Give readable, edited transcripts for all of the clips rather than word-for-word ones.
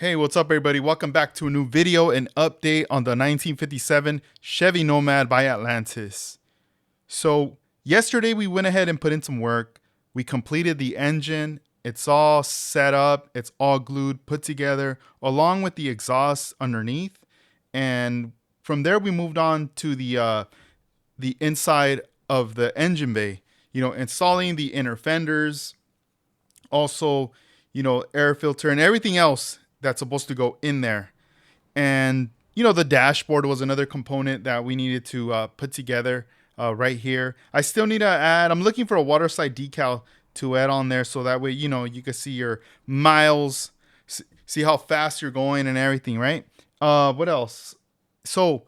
Hey, what's up everybody? Welcome back to a new video and update on the 1957 Chevy Nomad by Atlantis. So yesterday we went ahead and put in some work. We completed the engine. It's all set up. It's all glued, put together, along with the exhaust underneath. And from there we moved on to the inside of the engine bay. Installing the inner fenders, also, air filter and everything else that's supposed to go in there. And, the dashboard was another component that we needed to put together right here. I still need to add, I'm looking for a water slide decal to add on there so that way, you can see your miles, see how fast you're going and everything, right? What else? So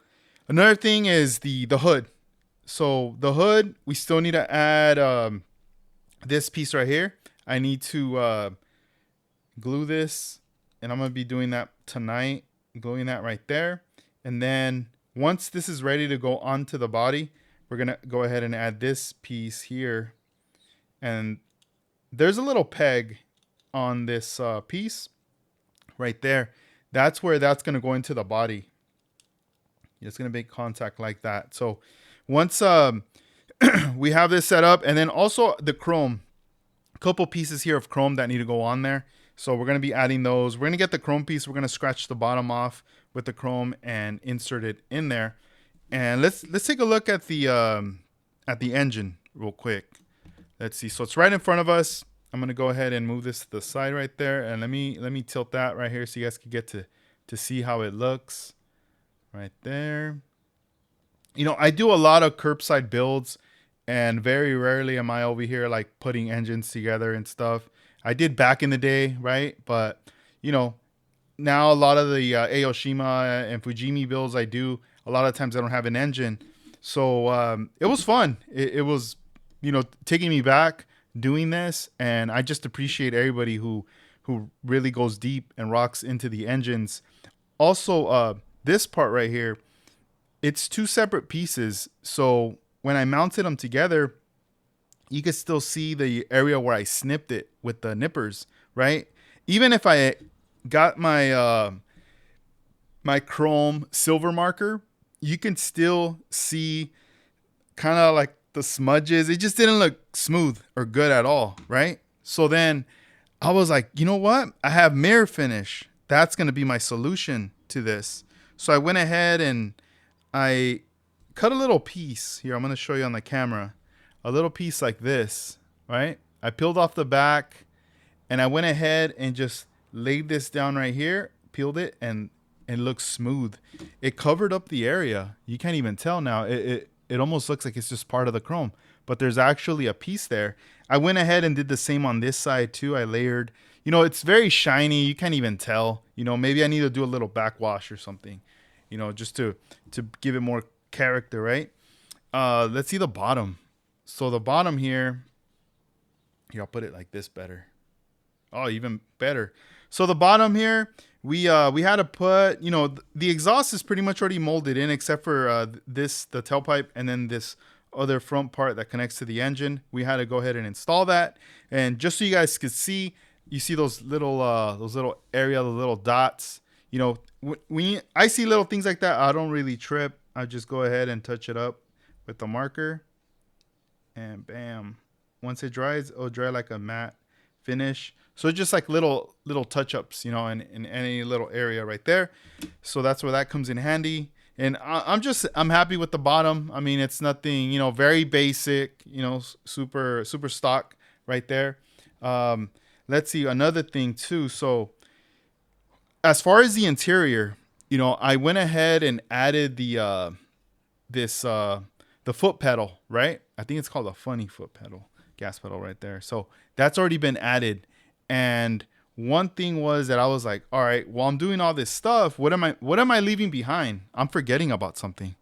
another thing is the hood. So the hood, we still need to add this piece right here. I need to glue this, and I'm going to be doing that tonight, gluing that right there. And then once this is ready to go onto the body, we're going to go ahead and add this piece here. And there's a little peg on this piece right there. That's where that's going to go into the body. It's going to make contact like that. So once we have this set up, and then also the chrome, a couple pieces here of chrome that need to go on there. So we're going to be adding those. We're going to get the chrome piece. We're going to scratch the bottom off with the chrome and insert it in there. And let's take a look at the engine real quick. Let's see. So it's right in front of us. I'm going to go ahead and move this to the side right there. And let me tilt that right here so you guys can get to see how it looks right there. I do a lot of curbside builds, and very rarely am I over here like putting engines together and stuff. I did back in the day, right? But, now a lot of the Aoshima and Fujimi builds I do, a lot of times I don't have an engine. So it was fun. It was, taking me back doing this. And I just appreciate everybody who really goes deep and rocks into the engines. Also, this part right here, it's two separate pieces. So when I mounted them together, you can still see the area where I snipped it with the nippers, right? Even if I got my my chrome silver marker, you can still see kind of like the smudges. It just didn't look smooth or good at all, right? So then I was like, you know what? I have mirror finish. That's going to be my solution to this. So I went ahead and I cut a little piece here. I'm going to show you on the camera. A little piece like this, right? I peeled off the back, and I went ahead and just laid this down right here, peeled it, and it looks smooth. It covered up the area. You can't even tell now. It almost looks like it's just part of the chrome, but there's actually a piece there. I went ahead and did the same on this side too. I layered, it's very shiny. You can't even tell, maybe I need to do a little backwash or something, just to give it more character, right? Let's see the bottom. So the bottom here, I'll put it like this better. Oh, even better. So the bottom here, we had to put, the exhaust is pretty much already molded in, except for the tailpipe, and then this other front part that connects to the engine. We had to go ahead and install that. And just so you guys could see, you see those little area, the little dots. When I see little things like that, I don't really trip. I just go ahead and touch it up with the marker. And bam, once it dries, it'll dry like a matte finish. So just like little touch-ups, in any little area right there. So that's where that comes in handy. And I'm happy with the bottom. I mean, it's nothing, very basic, super stock right there. Let's see another thing too. So as far as the interior, I went ahead and added the foot pedal, right? I think it's called a funny foot pedal, gas pedal right there. So that's already been added. And one thing was that I was like, all right, while I'm doing all this stuff, what am I leaving behind? I'm forgetting about something,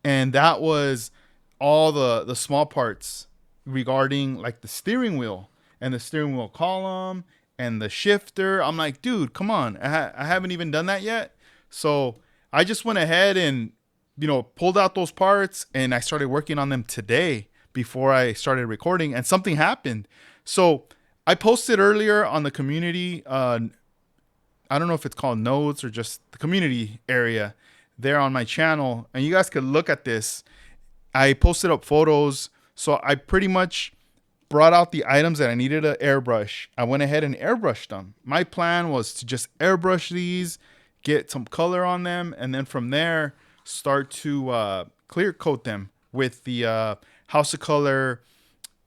And that was all the small parts regarding like the steering wheel and the steering wheel column and the shifter. I'm like, dude, come on. I haven't even done that yet. So I just went ahead and pulled out those parts, and I started working on them today before I started recording, and something happened. So I posted earlier on the community I don't know if it's called notes or just the community area there on my channel, and you guys could look at this. I posted up photos, so I pretty much brought out the items that I needed to airbrush. I went ahead and airbrushed them. My plan was to just airbrush these, get some color on them, and then from there start to clear coat them with the House of Color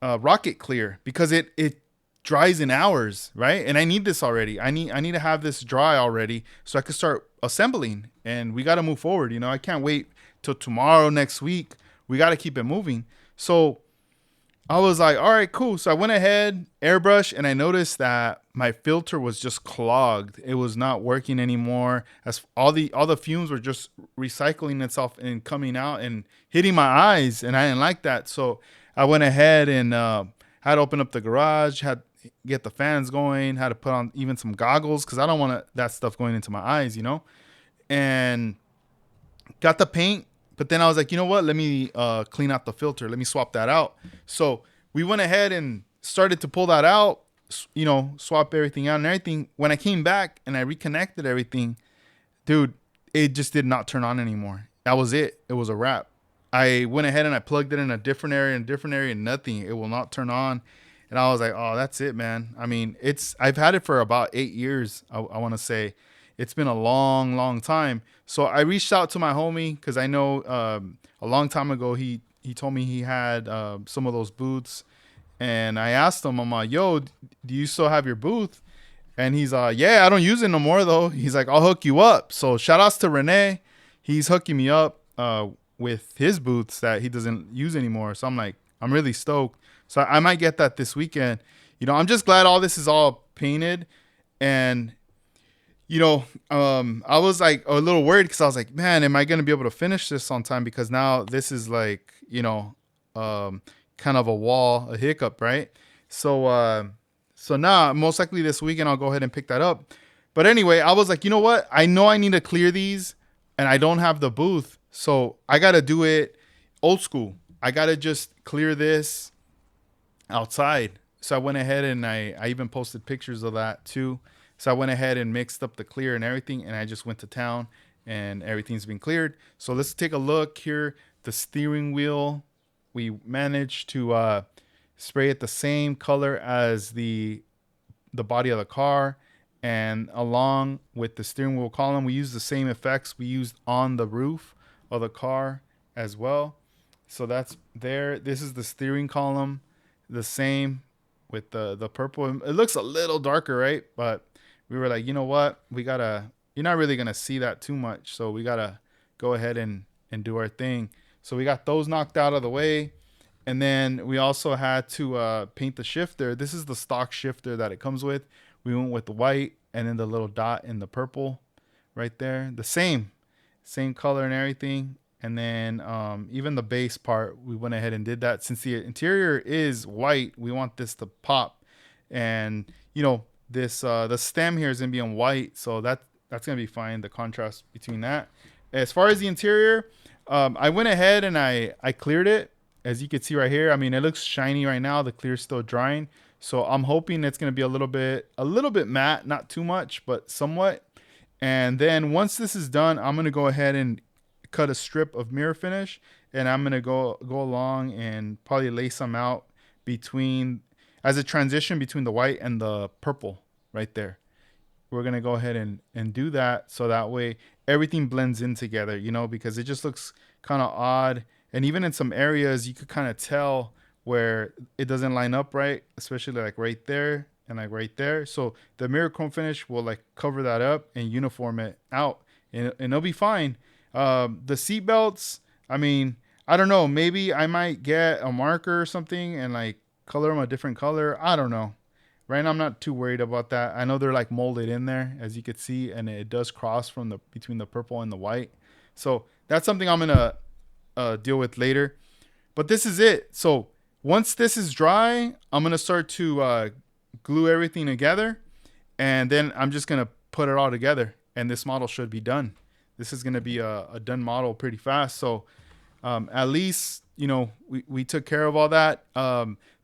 Rocket Clear, because it dries in hours, right? And I need this already. I need to have this dry already so I can start assembling. And we got to move forward. You know, I can't wait till tomorrow, next week. We got to keep it moving. So I was like, all right, cool. So I went ahead, airbrush, and I noticed that my filter was just clogged. It was not working anymore. As all the fumes were just recycling itself and coming out and hitting my eyes, and I didn't like that. So I went ahead and had to open up the garage, had to get the fans going, had to put on even some goggles because I don't want that stuff going into my eyes, you know. And got the paint. But then I was like, you know what? Let me clean out the filter. Let me swap that out. So we went ahead and started to pull that out, you know, swap everything out and everything. When I came back and I reconnected everything, dude, it just did not turn on anymore. That was it. It was a wrap. I went ahead and I plugged it in a different area and nothing. It will not turn on. And I was like, oh, that's it, man. I mean, I've had it for about 8 years, I want to say. It's been a long, long time. So I reached out to my homie because I know a long time ago he told me he had some of those booths. And I asked him, I'm like, yo, do you still have your booth? And he's yeah, I don't use it no more, though. He's like, I'll hook you up. So shout outs to Renee. He's hooking me up with his booths that he doesn't use anymore. So I'm like, I'm really stoked. So I might get that this weekend. You know, I'm just glad all this is all painted. And you know, I was like a little worried because I was like, man, am I going to be able to finish this on time? Because now this is like, you know, kind of a hiccup, right? So now most likely this weekend I'll go ahead and pick that up. But anyway, I was like, you know what? I know I need to clear these and I don't have the booth. So I got to do it old school. I got to just clear this outside. So I went ahead and I even posted pictures of that too. So I went ahead and mixed up the clear and everything, and I just went to town, and everything's been cleared. So let's take a look here. The steering wheel, we managed to spray it the same color as the body of the car, and along with the steering wheel column, we used the same effects we used on the roof of the car as well. So that's there. This is the steering column, the same with the purple. It looks a little darker, right? But we were like, you know what? You're not really going to see that too much. So we got to go ahead and do our thing. So we got those knocked out of the way. And then we also had to paint the shifter. This is the stock shifter that it comes with. We went with the white and then the little dot in the purple right there. The same color and everything. And then even the base part, we went ahead and did that. Since the interior is white, we want this to pop. And, you know, this the stem here is gonna be in white, so that's gonna be fine. The contrast between that. As far as the interior, I went ahead and I cleared it, as you can see right here. I mean, it looks shiny right now. The clear's still drying, so I'm hoping it's gonna be a little bit matte, not too much, but somewhat. And then once this is done, I'm gonna go ahead and cut a strip of mirror finish, and I'm gonna go along and probably lay some out between, as a transition between the white and the purple right there. We're going to go ahead and do that, so that way everything blends in together, you know, because it just looks kind of odd. And even in some areas, you could kind of tell where it doesn't line up right, especially like right there and like right there. So the mirror chrome finish will like cover that up and uniform it out, and it'll be fine. The seat belts, I mean, I don't know, maybe I might get a marker or something and like color them a different color. I don't know. Right now, I'm not too worried about that. I know they're like molded in there, as you can see, and it does cross from between the purple and the white. So that's something I'm gonna deal with later. But this is it. So once this is dry, I'm gonna start to glue everything together, and then I'm just gonna put it all together, and this model should be done. This is gonna be a done model pretty fast. So at least, you know, we took care of all that.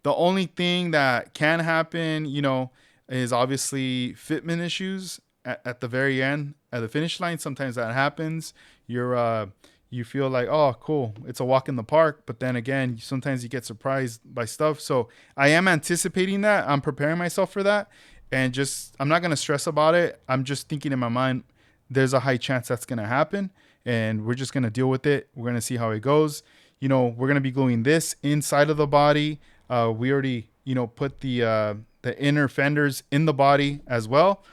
The only thing that can happen, you know, is obviously fitment issues. at the very end, at the finish line, sometimes that happens. You feel like, oh, cool, it's a walk in the park. But then again, sometimes you get surprised by stuff. So I am anticipating that. I'm preparing myself for that, and just I'm not gonna stress about it. I'm just thinking in my mind, there's a high chance that's gonna happen, and we're just gonna deal with it. We're gonna see how it goes. We're gonna be gluing this inside of the body. We already, put the inner fenders in the body as well.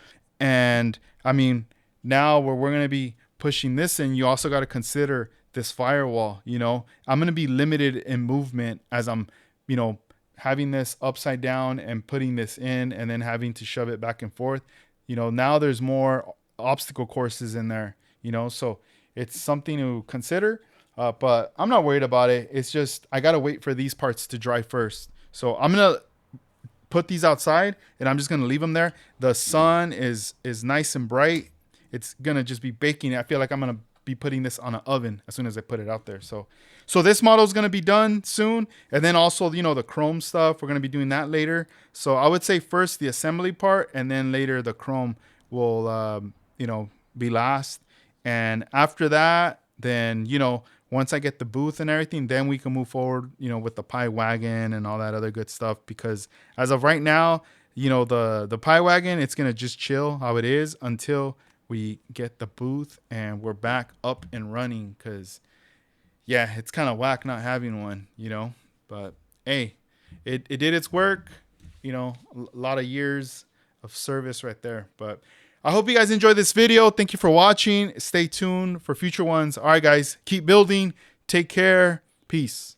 And I mean, now where we're gonna be pushing this in, you also got to consider this firewall. I'm gonna be limited in movement as I'm, having this upside down and putting this in, and then having to shove it back and forth. Now there's more obstacle courses in there. So it's something to consider. But I'm not worried about it. It's just I gotta wait for these parts to dry first. So I'm gonna put these outside, and I'm just gonna leave them there. The sun is nice and bright. It's gonna just be baking. I feel like I'm gonna be putting this on an oven as soon as I put it out there. So this model is gonna be done soon, and then also the chrome stuff, we're gonna be doing that later. So I would say first the assembly part, and then later the chrome will be last. And after that, then once I get the booth and everything, then we can move forward, with the pie wagon and all that other good stuff. Because as of right now, the pie wagon, it's gonna just chill how it is until we get the booth and we're back up and running. Because yeah, it's kind of whack not having one, But hey, it did its work, a lot of years of service right there. But I hope you guys enjoyed this video. Thank you for watching. Stay tuned for future ones. All right, guys, keep building. Take care. Peace.